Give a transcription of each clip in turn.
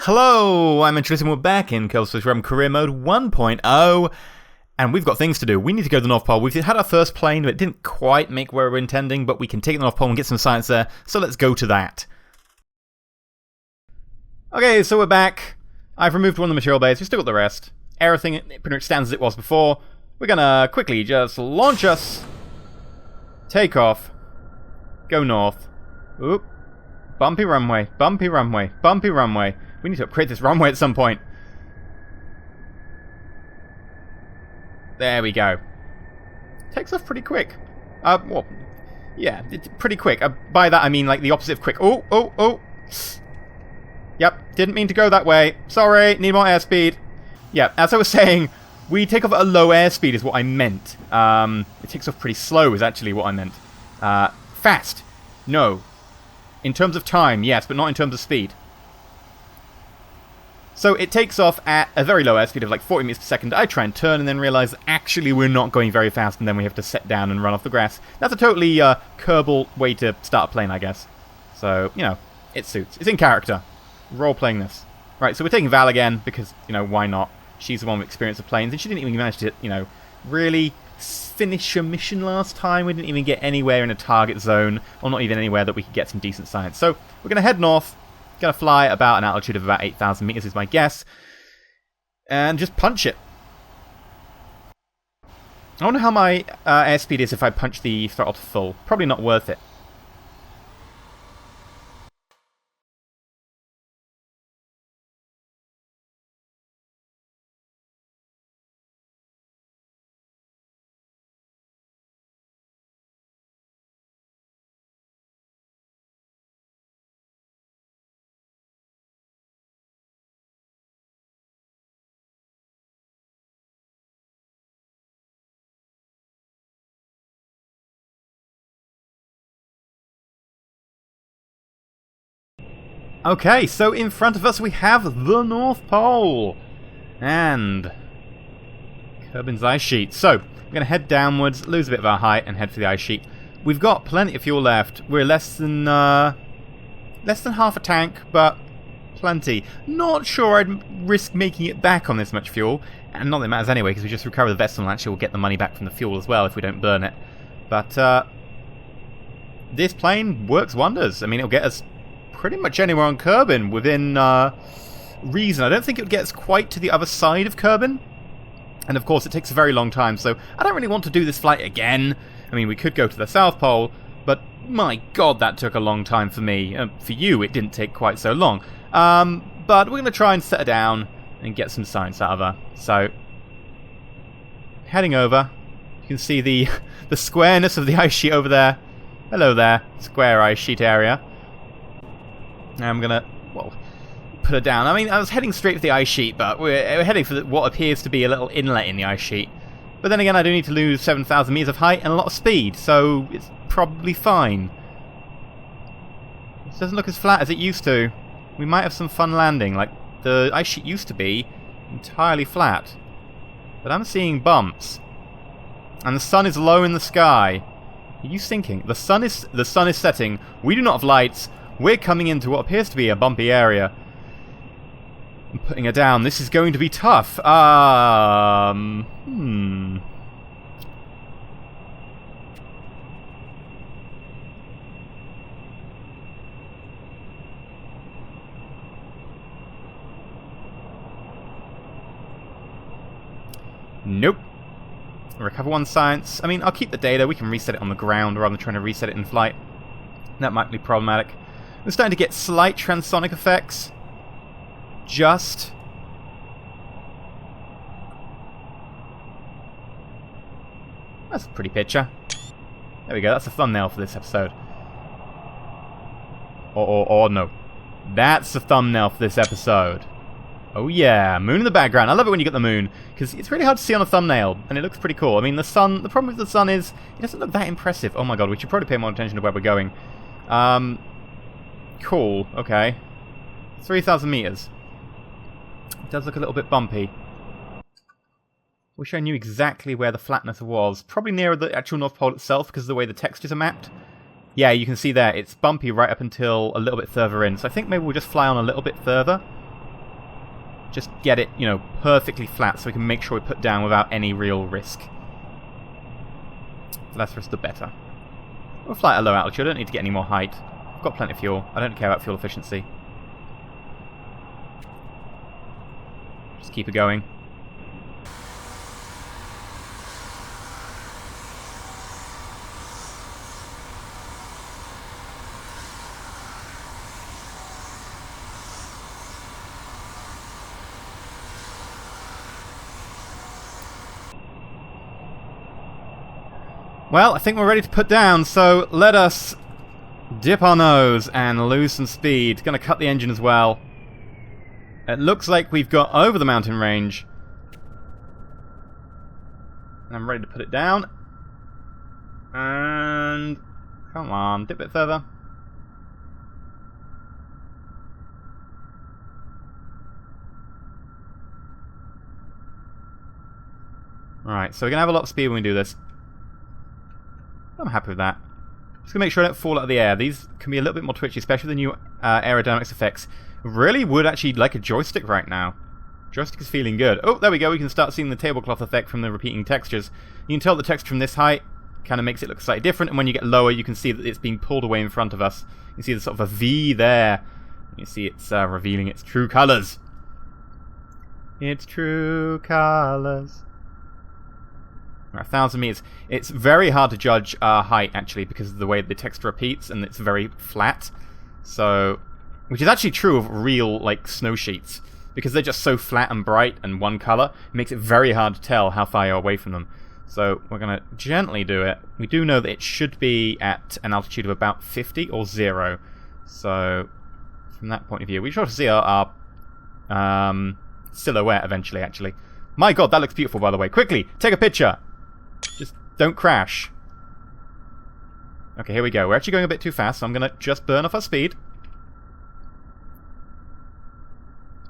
Hello, I'm EnterElysium. We're back in Kerbal Space Program Career Mode 1.0, and we've got things to do. We need to go to the North Pole. We've had our first plane, but it didn't quite make where we're intending, but we can take the North Pole and get some science there, so let's go to that. Okay, so we're back. I've removed one of the material bays. We've still got the rest. Everything pretty much stands as it was before. We're gonna quickly just launch us. Take off. Go north. Oop. Bumpy runway, bumpy runway, bumpy runway. We need to upgrade this runway at some point. There we go. Takes off pretty quick. Well, yeah, it's pretty quick. By that I mean like the opposite of quick. Oh. Yep, didn't mean to go that way. Sorry, need more airspeed. Yeah, as I was saying, we take off at a low airspeed is what I meant. It takes off pretty slow is actually what I meant. Fast. No. In terms of time, yes, but not in terms of speed. So it takes off at a very low airspeed of like 40 meters per second. I try and turn and then realize actually we're not going very fast and then we have to set down and run off the grass. That's a totally Kerbal way to start a plane, I guess. So, you know, it suits. It's in character. Role-playing this. Right, so we're taking Val again because, you know, why not? She's the one with experience of planes and she didn't even manage to, you know, really finish a mission last time. We didn't even get anywhere in a target zone, or not even anywhere that we could get some decent science. So we're going to head north, going to fly about an altitude of about 8,000 meters is my guess, and just punch it. I wonder how my airspeed is if I punch the throttle to full. Probably not worth it. Okay, so in front of us we have the North Pole and Kerbin's ice sheet. So we're going to head downwards, lose a bit of our height, and head for the ice sheet. We've got plenty of fuel left. We're less than half a tank, but plenty. Not sure I'd risk making it back on this much fuel, and not that it matters anyway, because we just recover the vessel and actually we'll get the money back from the fuel as well if we don't burn it. But this plane works wonders. I mean, it'll get us pretty much anywhere on Kerbin within reason. I don't think it gets quite to the other side of Kerbin. And of course it takes a very long time, so I don't really want to do this flight again. I mean, we could go to the South Pole, but my god, that took a long time for me. For you, it didn't take quite so long. But we're going to try and set her down and get some science out of her. So, heading over, you can see the squareness of the ice sheet over there. Hello there, square ice sheet area. Now I'm gonna, well, put her down. I mean, I was heading straight for the ice sheet, but we're heading for what appears to be a little inlet in the ice sheet. But then again, I do need to lose 7,000 meters of height and a lot of speed, so it's probably fine. It doesn't look as flat as it used to. We might have some fun landing, like the ice sheet used to be entirely flat. But I'm seeing bumps. And the sun is low in the sky. Are you thinking? The sun is setting. We do not have lights. We're coming into what appears to be a bumpy area. I'm putting her down. This is going to be tough. Nope. Recover one science. I mean, I'll keep the data. We can reset it on the ground rather than trying to reset it in flight. That might be problematic. We're starting to get slight transonic effects. Just. That's a pretty picture. There we go, that's a thumbnail for this episode. Or no. That's the thumbnail for this episode. Oh yeah, moon in the background. I love it when you get the moon, because it's really hard to see on a thumbnail, and it looks pretty cool. I mean, the problem with the sun is, it doesn't look that impressive. Oh my god, we should probably pay more attention to where we're going. Cool, okay. 3,000 meters. It does look a little bit bumpy. Wish I knew exactly where the flatness was. Probably nearer the actual North Pole itself because of the way the textures are mapped. Yeah, you can see there, it's bumpy right up until a little bit further in. So I think maybe we'll just fly on a little bit further. just get it, you know, perfectly flat so we can make sure we put down without any real risk. The less risk, the better. We'll fly at a low altitude. I don't need to get any more height. I've got plenty of fuel. I don't care about fuel efficiency. Just keep it going. Well, I think we're ready to put down, so let us dip our nose and lose some speed. Gonna cut the engine as well. It looks like we've got over the mountain range. And I'm ready to put it down. And... come on, dip it further. Alright, so we're gonna have a lot of speed when we do this. I'm happy with that. Just gonna make sure I don't fall out of the air. These can be a little bit more twitchy, especially the new aerodynamics effects. Really would actually like a joystick right now. Joystick is feeling good. Oh, there we go. We can start seeing the tablecloth effect from the repeating textures. You can tell the texture from this height kind of makes it look slightly different, and when you get lower, you can see that it's being pulled away in front of us. You can see there's sort of a V there. You see it's revealing its true colors. Its true colors. 1,000 meters. It's very hard to judge height, actually, because of the way the text repeats, and it's very flat. So, which is actually true of real, like, snow sheets. Because they're just so flat and bright and one color, it makes it very hard to tell how far you're away from them. So, we're going to gently do it. We do know that it should be at an altitude of about 50 or 0. So, from that point of view, we should see our silhouette eventually, actually. My god, that looks beautiful, by the way. Quickly, take a picture! Just don't crash. Okay, here we go. We're actually going a bit too fast, so I'm going to just burn off our speed.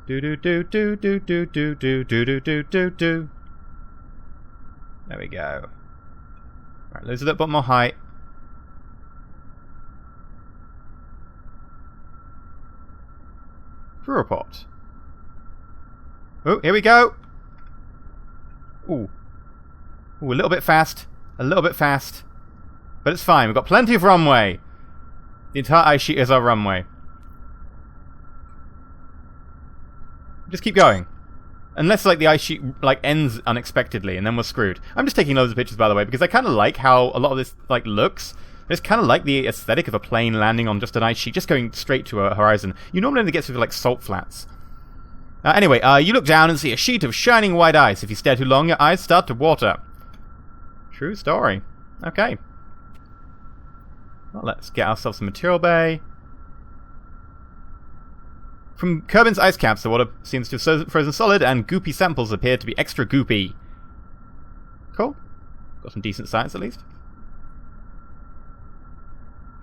Do do do do do do do do do do do do do. There we go. Right, lose a little bit more height. Crew report. Oh, here we go. Ooh. Ooh, a little bit fast. A little bit fast. But it's fine. We've got plenty of runway. The entire ice sheet is our runway. Just keep going. Unless, like, the ice sheet, like, ends unexpectedly, and then we're screwed. I'm just taking loads of pictures, by the way, because I kind of like how a lot of this, like, looks. I just kind of like the aesthetic of a plane landing on just an ice sheet, just going straight to a horizon. You normally only get sort of, like, salt flats. Anyway, you look down and see a sheet of shining white ice. If you stare too long, your eyes start to water. True story. Okay. Well, let's get ourselves some material bay. From Kerbin's ice caps, the water seems to have frozen solid, and goopy samples appear to be extra goopy. Cool. Got some decent science, at least.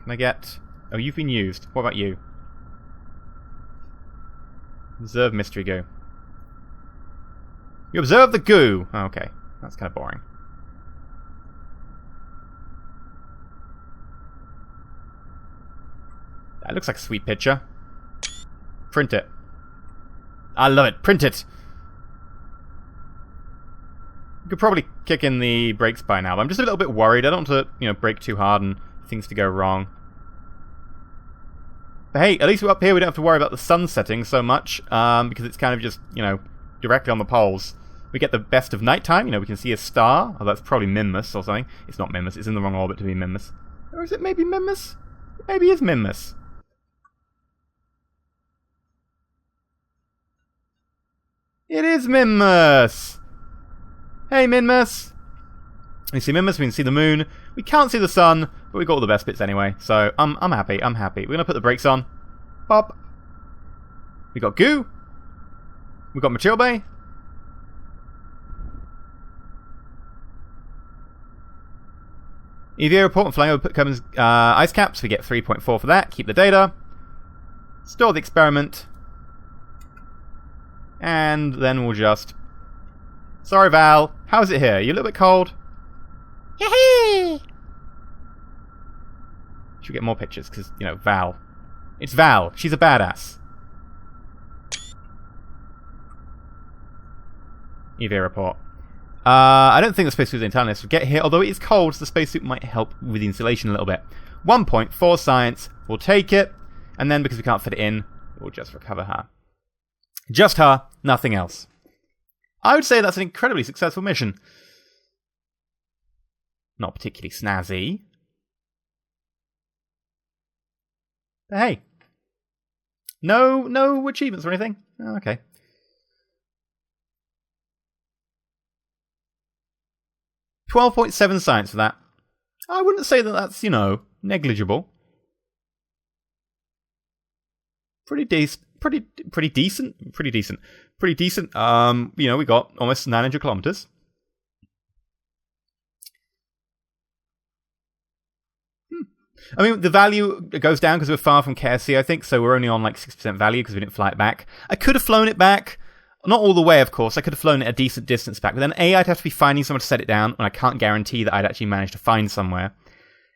Can I get... oh, you've been used. What about you? Observe mystery goo. You observe the goo! Oh, okay. That's kind of boring. That looks like a sweet picture. Print it. I love it. Print it! You could probably kick in the brakes by now, but I'm just a little bit worried. I don't want to, you know, brake too hard and things to go wrong. But hey, at least we're up here, we don't have to worry about the sun setting so much, because it's kind of just, you know, directly on the poles. We get the best of nighttime, you know, we can see a star. Oh, that's probably Minmus or something. It's not Minmus, it's in the wrong orbit to be Minmus. Or is it maybe Minmus? It maybe is Minmus. It is Minmus! Hey, Minmus! We see Minmus, we can see the moon. We can't see the sun, but we got all the best bits anyway. So, I'm happy, I'm happy. We're gonna put the brakes on. Pop. We got goo. We got material bay. EVA report and flying over Kerbin's ice caps. We get 3.4 for that. Keep the data. Store the experiment. And then we'll just... sorry, Val. How's it here? You a little bit cold? Yay! Should we get more pictures? Because, you know, Val. It's Val. She's a badass. EVA report. I don't think the spacesuit is entirely necessary to get here, although it is cold, so the spacesuit might help with the insulation a little bit. 1 point for science. We'll take it. And then, because we can't fit it in, we'll just recover her. Just her, nothing else. I would say that's an incredibly successful mission. Not particularly snazzy. But hey. No achievements or anything? Oh, okay. .7 science for that. I wouldn't say that that's, negligible. Pretty decent. Pretty decent. We got almost 900 kilometers. I mean, the value goes down because we're far from KSC, I think, so we're only on like 6% value because we didn't fly it back. I could have flown it back. Not all the way, of course. I could have flown it a decent distance back. But then A, I'd have to be finding somewhere to set it down, and I can't guarantee that I'd actually manage to find somewhere.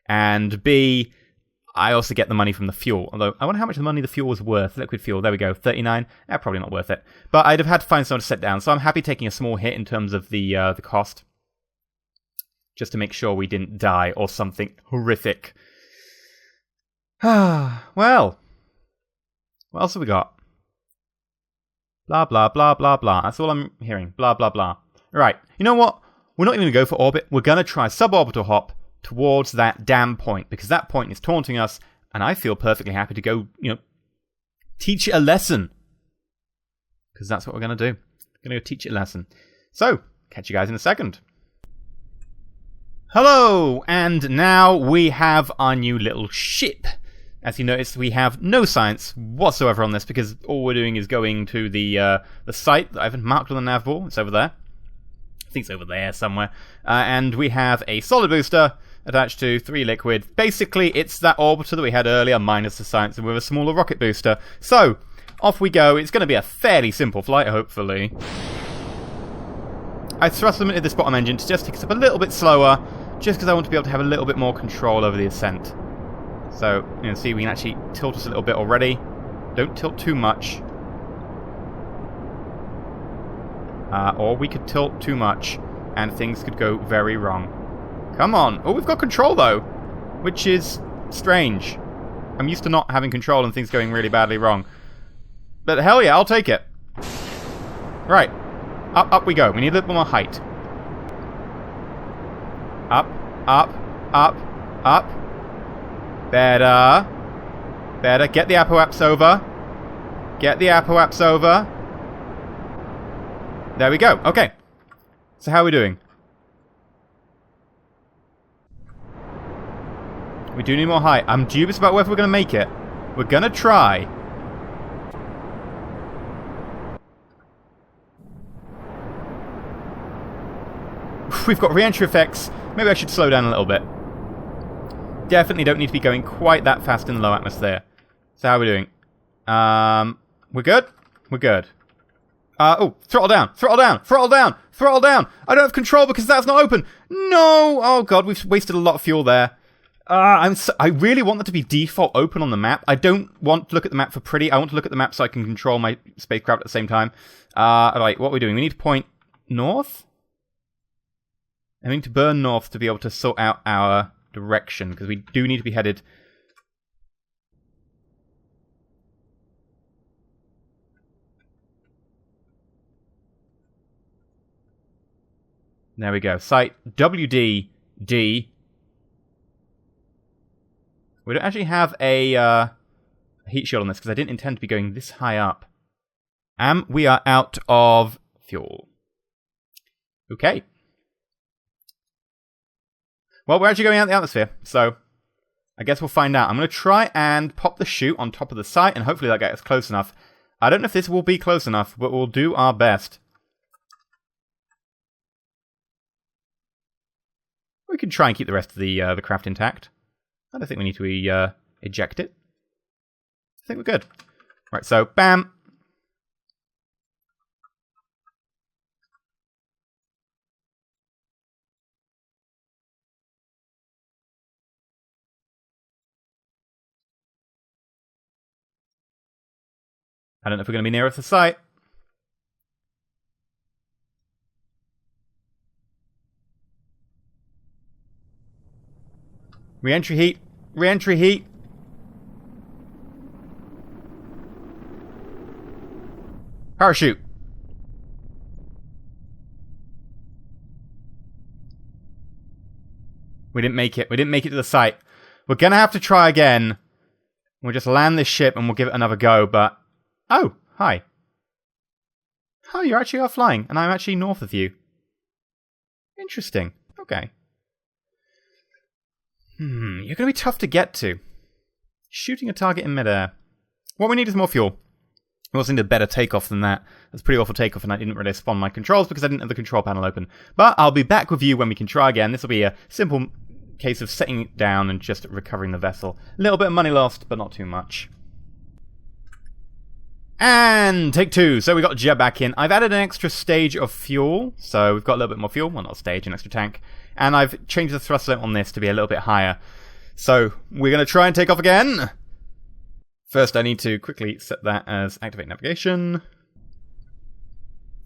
And B, I also get the money from the fuel. Although, I wonder how much the money the fuel was worth. Liquid fuel, there we go, 39. Probably not worth it. But I'd have had to find somewhere to set down, so I'm happy taking a small hit in terms of the cost. Just to make sure we didn't die or something horrific. Well, what else have we got? Blah, blah, blah, blah, blah. That's all I'm hearing. Blah, blah, blah. Right. You know what? We're not even going to go for orbit. We're going to try suborbital hop towards that damn point, because that point is taunting us, and I feel perfectly happy to go, teach it a lesson. Because that's what we're going to do. We're going to go teach it a lesson. So, catch you guys in a second. Hello! And now we have our new little ship. As you notice, we have no science whatsoever on this, because all we're doing is going to the site that I've marked on the nav ball. It's over there. I think it's over there somewhere. And we have a solid booster attached to 3 liquid. Basically, it's that orbiter that we had earlier, minus the science, and with a smaller rocket booster. So, off we go. It's going to be a fairly simple flight, hopefully. I thrust them into this bottom engine to just take us up a little bit slower, just because I want to be able to have a little bit more control over the ascent. So, see, we can actually tilt us a little bit already. Don't tilt too much. Or we could tilt too much, and things could go very wrong. Come on. Oh, we've got control, though, which is strange. I'm used to not having control and things going really badly wrong. But hell yeah, I'll take it. Right. Up we go. We need a little more height. Up, up, up, up. Better. Better. Get the apoaps over. Get the apoaps over. There we go. Okay. So how are we doing? We do need more height. I'm dubious about whether we're going to make it. We're going to try. We've got re-entry effects. Maybe I should slow down a little bit. Definitely don't need to be going quite that fast in the low atmosphere. So how are we doing? We're good? We're good. Oh, throttle down, throttle down, throttle down, throttle down. I don't have control because that's not open. No! Oh god, we've wasted a lot of fuel there. I really want that to be default open on the map. I don't want to look at the map for pretty. I want to look at the map so I can control my spacecraft at the same time. Right, what are we doing? We need to point north? I need to burn north to be able to sort out our direction, because we do need to be headed... There we go. Site WDD. We don't actually have a heat shield on this, because I didn't intend to be going this high up. And we are out of fuel. Okay. Well, we're actually going out the atmosphere, so I guess we'll find out. I'm going to try and pop the chute on top of the site, and hopefully that gets us close enough. I don't know if this will be close enough, but we'll do our best. We can try and keep the rest of the craft intact. I don't think we need to eject it. I think we're good. Right, so, bam! I don't know if we're going to be near the site. Re-entry heat. Re-entry heat. Parachute. We didn't make it. We didn't make it to the site. We're going to have to try again. We'll just land this ship and we'll give it another go, but... Oh, hi. Oh, you actually are flying, and I'm actually north of you. Interesting. Okay. You're going to be tough to get to. Shooting a target in midair. What we need is more fuel. We also need a better takeoff than that. That's pretty awful takeoff, and I didn't really spawn my controls because I didn't have the control panel open. But I'll be back with you when we can try again. This will be a simple case of setting it down and just recovering the vessel. A little bit of money lost, but not too much. And take two. So we got Jet back in. I've added an extra stage of fuel. So we've got a little bit more fuel. Well, not a stage, an extra tank. And I've changed the thrust limit on this to be a little bit higher. So we're going to try and take off again. First, I need to quickly set that as activate navigation.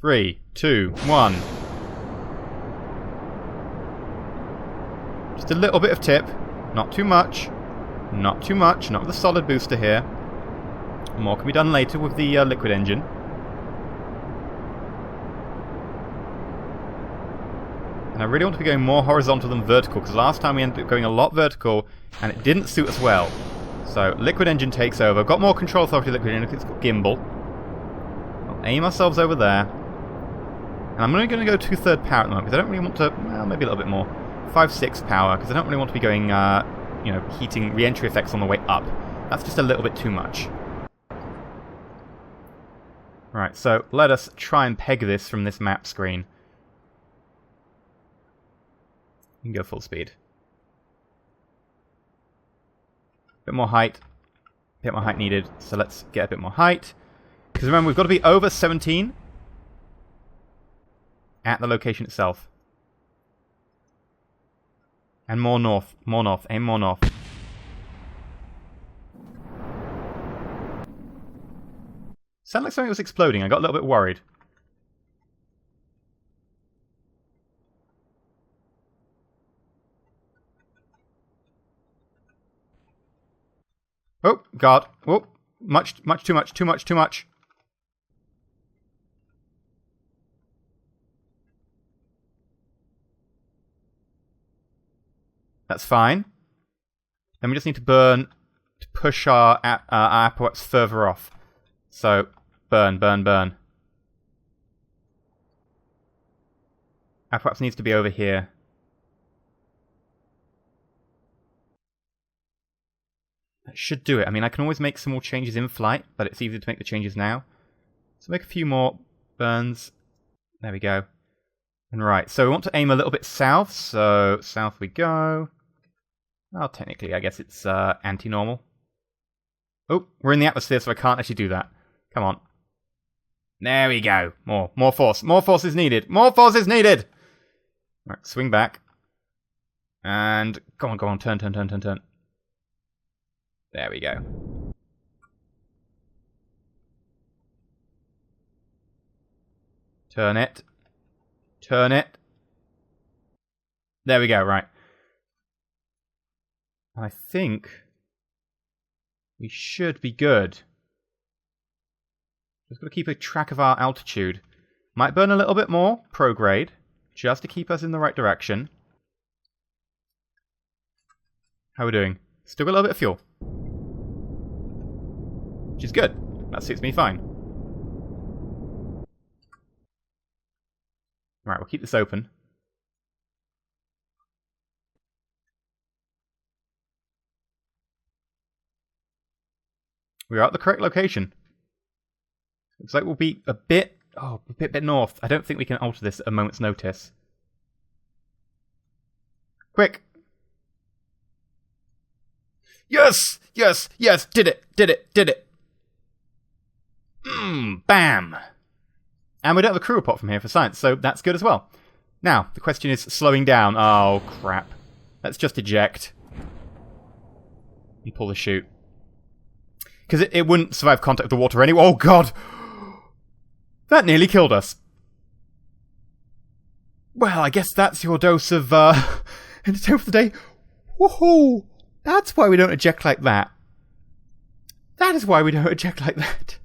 3, 2, 1. Just a little bit of tip. Not too much. Not too much. Not with the solid booster here. More can be done later with the liquid engine. And I really want to be going more horizontal than vertical, because last time we ended up going a lot vertical, and it didn't suit us well. So, liquid engine takes over. Got more control authority liquid engine, it's got gimbal. We'll aim ourselves over there. And I'm only going to go 2/3 power at the moment, because I don't really want to, well, maybe a little bit more. 5/6 power, because I don't really want to be going, you know, heating re-entry effects on the way up. That's just a little bit too much. Right, so let us try and peg this from this map screen. You can go full speed. Bit more height. Bit more height needed, so let's get a bit more height. Because remember, we've got to be over 17 at the location itself. And more north. More north. Aim more north. Sounded like something was exploding. I got a little bit worried. Oh, God. Oh, too much. That's fine. Then we just need to burn to push our apparatus further off. So, burn. Apparatus needs to be over here. That should do it. I mean, I can always make some more changes in flight, but it's easier to make the changes now. So make a few more burns. There we go. And right, so we want to aim a little bit south, so south we go. Well, technically, I guess it's anti-normal. Oh, we're in the atmosphere, so I can't actually do that. Come on. There we go. More force. More force is needed. More force is needed! Right, swing back. And go on, turn. There we go. Turn it. There we go, right. I think we should be good. Just got to keep a track of our altitude. Might burn a little bit more, prograde, just to keep us in the right direction. How are we doing? Still got a little bit of fuel. Which is good. That suits me fine. Right, we'll keep this open. We are at the correct location. Looks like we'll be a bit north. I don't think we can alter this at a moment's notice. Quick! Yes! Did it! Bam! And we don't have a crew report from here for science, so that's good as well. Now, the question is slowing down. Oh, crap. Let's just eject. And pull the chute. Because it wouldn't survive contact with the water anyway. Oh, God! That nearly killed us. Well, I guess that's your dose of entertainment for the day. Woohoo! That's why we don't eject like that. That is why we don't eject like that.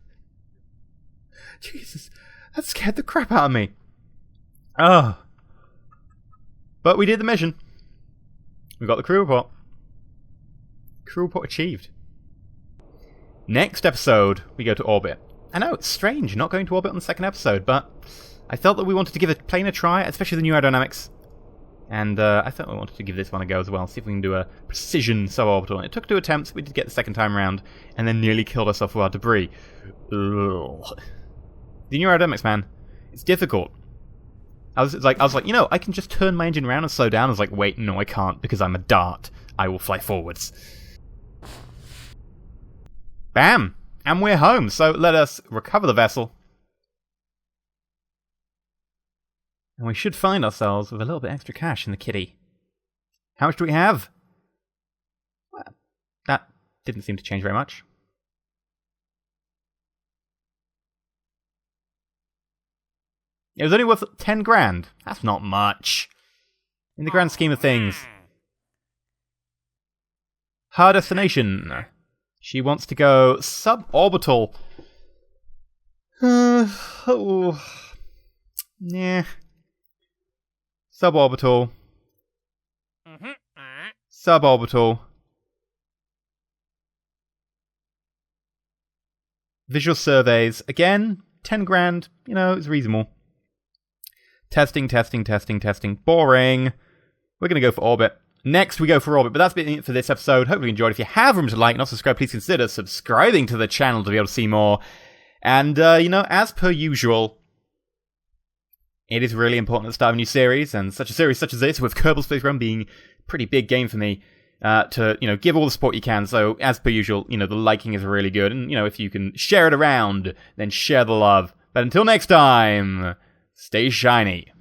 Jesus, that scared the crap out of me. Oh. But we did the mission. We got the crew report. Crew report achieved. Next episode, we go to orbit. I know, it's strange not going to orbit on the second episode, but I felt that we wanted to give the plane a try, especially the new aerodynamics. And I thought we wanted to give this one a go as well, see if we can do a precision suborbital. It took 2 attempts, we did get the second time round, and then nearly killed ourselves with our debris. Ugh. The new aerodynamics, man, it's difficult. I was like, you know, I can just turn my engine around and slow down. I was like, wait, no, I can't, because I'm a dart. I will fly forwards. Bam! And we're home, so let us recover the vessel. And we should find ourselves with a little bit extra cash in the kitty. How much do we have? Well, that didn't seem to change very much. It was only worth 10 grand. That's not much. In the grand scheme of things. Her destination. She wants to go suborbital. Oh. Yeah. Suborbital. Suborbital. Visual surveys. Again, 10 grand. You know, it's reasonable. Testing. Boring. We're going to go for orbit. Next, we go for orbit. But that's been it for this episode. Hopefully you enjoyed. If you have room to like and not subscribe, please consider subscribing to the channel to be able to see more. And, you know, as per usual, it is really important at the start of a new series, and such a series such as this, with Kerbal Space Program being a pretty big game for me, to, you know, give all the support you can. So, as per usual, you know, the liking is really good. And, you know, if you can share it around, then share the love. But until next time, stay shiny.